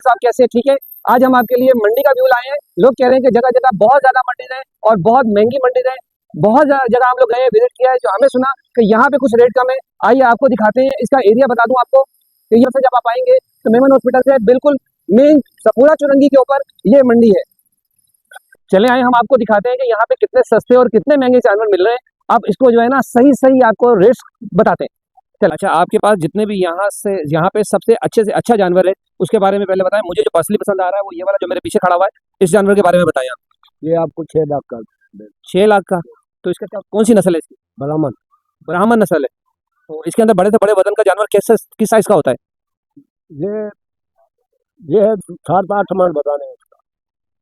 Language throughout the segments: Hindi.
साहब कैसे हैं? ठीक है। आज हम आपके लिए मंडी का व्यू लाए हैं। लोग कह रहे हैं कि जगह जगह बहुत ज्यादा मंडी है और बहुत महंगी मंडी है। बहुत जगह हम लोग गए, विजिट किया है, जो हमें सुना कि यहाँ पे कुछ रेट कम है। आइए आपको दिखाते हैं। इसका एरिया बता दूं आपको कि यहाँ से जब आप आएंगे तो मेमन हॉस्पिटल से बिल्कुल मेन सपूरा चुरंगी के ऊपर ये मंडी है। चले आए, हम आपको दिखाते हैं कि यहाँ पे कितने सस्ते और कितने महंगे जानवर मिल रहे हैं। आप इसको जो है ना सही सही आपको रेट्स बताते हैं। चल अच्छा, आपके पास जितने भी यहाँ पे सबसे अच्छे से अच्छा जानवर है उसके बारे में पहले बताएं। मुझे जो पर्सनली पसंद आ रहा है वो ये वाला जो मेरे पीछे खड़ा हुआ है, इस जानवर के बारे में बताएं आप। ये आपको 6 लाख का 6 लाख का? तो इसका क्या, कौन सी नस्ल है इसकी? ब्राह्मण। ब्राह्मण नस्ल है। तो इसके अंदर बड़े से बड़े वजन का जानवर किस साइज का होता है? ये ये है 7-8 मन बताने हैं इसका।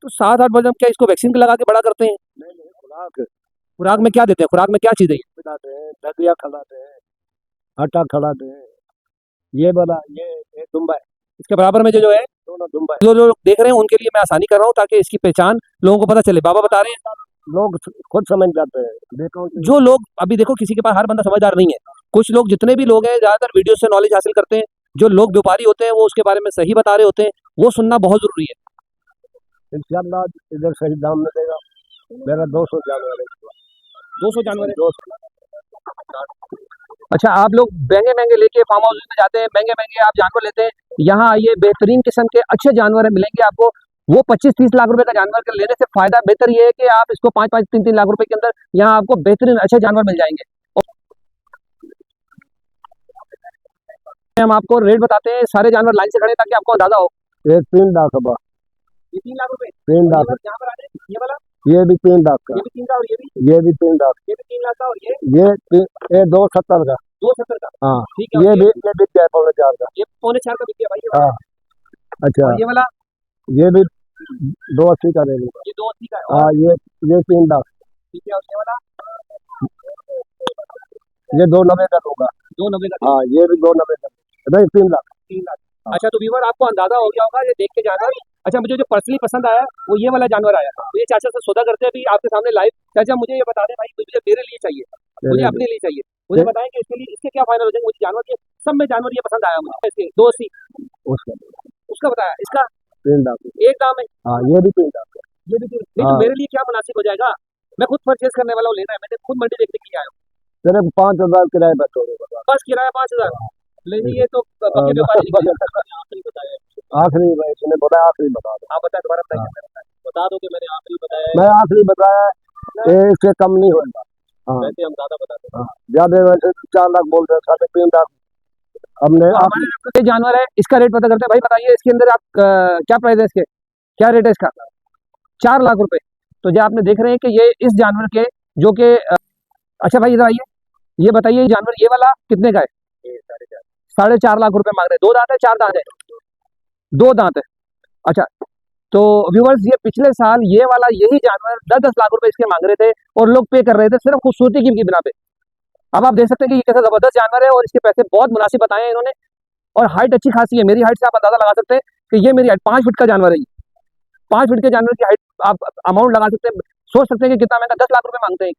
तो 7-8 वजन। क्या इसको वैक्सीन लगा के बड़ा करते हैं? नहीं नहीं, खुराक खुराक में क्या देते हैं? खुराक में क्या चीज़ है? खिलाते हैं, दलिया खिलाते हैं, आटा खिलाते हैं। ये वाला ये दुम्बा है। इसके बराबर में जो है दोनों दुम्बा है। जो लोग देख रहे हैं उनके लिए मैं आसानी कर रहा हूँ ताकि इसकी पहचान लोगों को पता चले। बाबा बता रहे हैं, लोग खुद समझ जाते हैं। देखो जो लोग अभी देखो, किसी के पास हर बंदा समझदार नहीं है। कुछ लोग, जितने भी लोग हैं, ज्यादातर वीडियो से नॉलेज हासिल करते हैं। जो लोग व्यापारी होते हैं वो उसके बारे में सही बता रहे होते हैं, वो सुनना बहुत जरूरी है। इंशाल्लाह इधर सही दाम मिलेगा। मेरा 200 जानवर है। 200 जानवर है? 200। अच्छा, आप लोग महंगे महंगे लेके फार्म हाउस में जाते हैं, महंगे महंगे आप जानवर लेते हैं। यहाँ आइए, बेहतरीन किस्म के अच्छे जानवर मिलेंगे आपको। वो 25-30 लाख रुपए का जानवर के लेने से फायदा बेहतर ये है कि आप इसको 5-5, 3-3 लाख रुपए के अंदर यहाँ आपको बेहतरीन अच्छे जानवर मिल जाएंगे। हम आपको रेट बताते हैं, सारे जानवर लाइन से खड़े ताकि आपको अंदाजा हो। ये 3 लाख का। ये 3 लाख रुपए? 3 लाख। यहाँ पर आ जाए, ये वाला ये भी 3 लाख का। ये भी 3 का, और ये भी 3 लाख। भी 3 लाख का, और ये 270 का। 270 का? हाँ ठीक है। ये भी बिक गया 4.5 का। ये 4.5 का बिक गया भाई। हाँ अच्छा। और ये वाला? ये भी 280 का दे दूंगा। ये 280 का है। हाँ ये 3 लाख। ठीक है। और ये वाला? ये 290 का दूंगा। 290 का? हाँ ये भी 290 का। नहीं 3 लाख। 3 लाख। अच्छा, तो व्यूअर आपको अंदाजा हो गया होगा ये देख के जानवर। अच्छा, मुझे जो पर्सनली पसंद आया वो ये वाला जानवर आया। तो ये चाचा से सौदा करते हैं अभी आपके सामने लाइव। चाचा मुझे ये बता दें भाई, मुझे मेरे लिए चाहिए, मुझे अपने लिए चाहिए, मुझे बताएं कि इसके लिए इसके क्या फाइनल हो जाएंगे। मुझे जानवर के सब में जानवर ये पसंद आया मुझे। इसके 280 उसका बताया, इसका 3 लाख एक दाम है। हाँ ये भी 3 लाख। ये भी 3। नहीं, तो मेरे लिए क्या मुनासिब हो जाएगा? मैं खुद परचेज करने वाला हूँ, लेना है, मैंने खुद मंडी देखने के लिए आया हूँ। सिर्फ 5,000 किराए बचोगे। बस किराया 5,000? लेकिन ये तो पक्के व्यापारी आखिरी बताया। आखिरी भाई तुमने बताया, आखिरी बता दो। आप बताए, दोबारा बताइए। बता दो कि मैंने आखिरी बताया। मैं आखिरी बताया, इससे कम नहीं होगा। हाँ वैसे हम ज्यादा बताते हैं। ज्यादा वैसे 4 लाख बोल रहे, 3.5 लाख हमने। ये जानवर है, इसका रेट पता करते हैं भाई। बताइए इसके अंदर आप क्या प्राइस है इसके, क्या रेट है इसका? 4 लाख रुपए। तो जो आपने देख रहे हैं कि ये इस जानवर के जो कि अच्छा भाई इधर आइए, ये बताइए जानवर ये वाला कितने का है? 4.5 लाख रुपए मांग रहे हैं। 2 दांत है, 4 दांत है? 2 दांत है। अच्छा, तो व्यूवर्स ये पिछले साल ये वाला यही जानवर 10-10 लाख रुपए इसके मांग रहे थे और लोग पे कर रहे थे सिर्फ खूबसूरती की बिना पे। अब आप देख सकते हैं कि ये कैसा जबरदस्त जानवर है और इसके पैसे बहुत मुनासिब बताए हैं इन्होंने। और हाइट अच्छी खासी है। मेरी हाइट से आप अंदाजा लगा सकते हैं कि ये मेरी हाइट 5 फीट का जानवर है। 5 फीट के जानवर की हाइट आप अमाउंट लगा सकते हैं, सोच सकते हैं कि कितना महंगा। 10 लाख रुपए मांगते हैं।